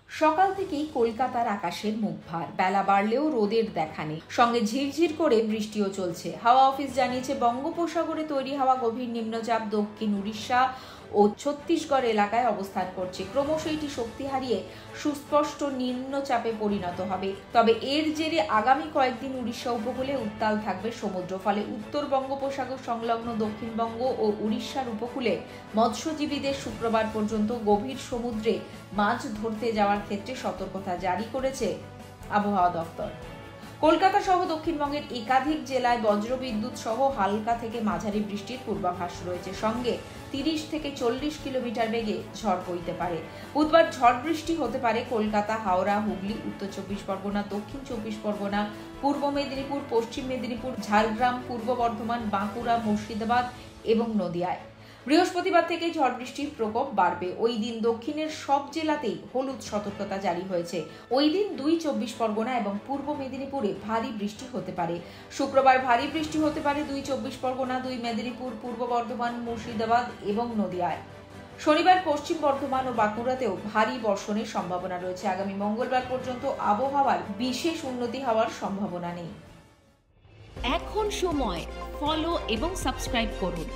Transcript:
সকাল থেকেই কলকাতার আকাশের মুখ ভার, বেলা বাড়লেও রোদের দেখা নেই, সঙ্গে ঝিরঝির করে বৃষ্টিও চলছে। হাওয়া অফিস জানিয়েছে বঙ্গোপসাগরে তৈরি হওয়া গভীর নিম্নচাপ দক্ষিণ উড়িষ্যা ও ছত্তিশগড় এলাকায় অবস্থান করছে। ক্রমশ এটি শক্তি হারিয়ে সুস্পষ্ট নিম্নচাপে পরিণত হবে। তবে এর জেরে আগামী কয়েকদিন উড়িষ্যা উপকূলে উত্তাল থাকবে সমুদ্র। ফলে উত্তর বঙ্গোপসাগর সংলগ্ন দক্ষিণবঙ্গ ও উড়িষ্যার উপকূলে মৎস্যজীবীদের শুক্রবার পর্যন্ত গভীর সমুদ্রে মাছ ধরতে যাওয়ার ক্ষেত্রে সতর্কতা জারি করেছে আবহাওয়া দপ্তর। কলকাতা সহ দক্ষিণবঙ্গের একাধিক জেলায় বজ্রবিদ্যুৎ সহ হালকা থেকে মাঝারি বৃষ্টির পূর্বাভাস রয়েছে। সঙ্গে 30 থেকে 40 কিলোমিটার বেগে ঝড় বইতে পারে। বুধবার ঝড় বৃষ্টি হতে পারে কলকাতা, হাওড়া, হুগলি, উত্তর 24 পরগনা, দক্ষিণ 24 পরগনা, পূর্ব মেদিনীপুর, পশ্চিম মেদিনীপুর, ঝাড়গ্রাম, পূর্ব বর্ধমান, বাঁকুড়া, মুর্শিদাবাদ এবং নদিয়ায়। বৃহস্পতিবার থেকে ঝড় বৃষ্টির প্রকোপ বাড়বে। ওই দিন দক্ষিণের সব জেলাতেই হলুদ সতর্কতা জারি হয়েছে। ওই দিন 2 24 পরগনা এবং পূর্ব মেদিনীপুরে ভারী বৃষ্টি হতে পারে। শুক্রবার ভারী বৃষ্টি হতে পারে 2 24 পরগনা, 2 মেদিনীপুর, পূর্ব বর্ধমান, মুর্শিদাবাদ এবং নদিয়ায়। শনিবার পশ্চিম বর্ধমান ও বাঁকুড়াতেও ভারী বর্ষণের সম্ভাবনা রয়েছে। আগামী মঙ্গলবার পর্যন্ত আবহাওয়ার বিশেষ উন্নতি হওয়ার সম্ভাবনা নেই। এখন সময় ফলো এবং সাবস্ক্রাইব করুন।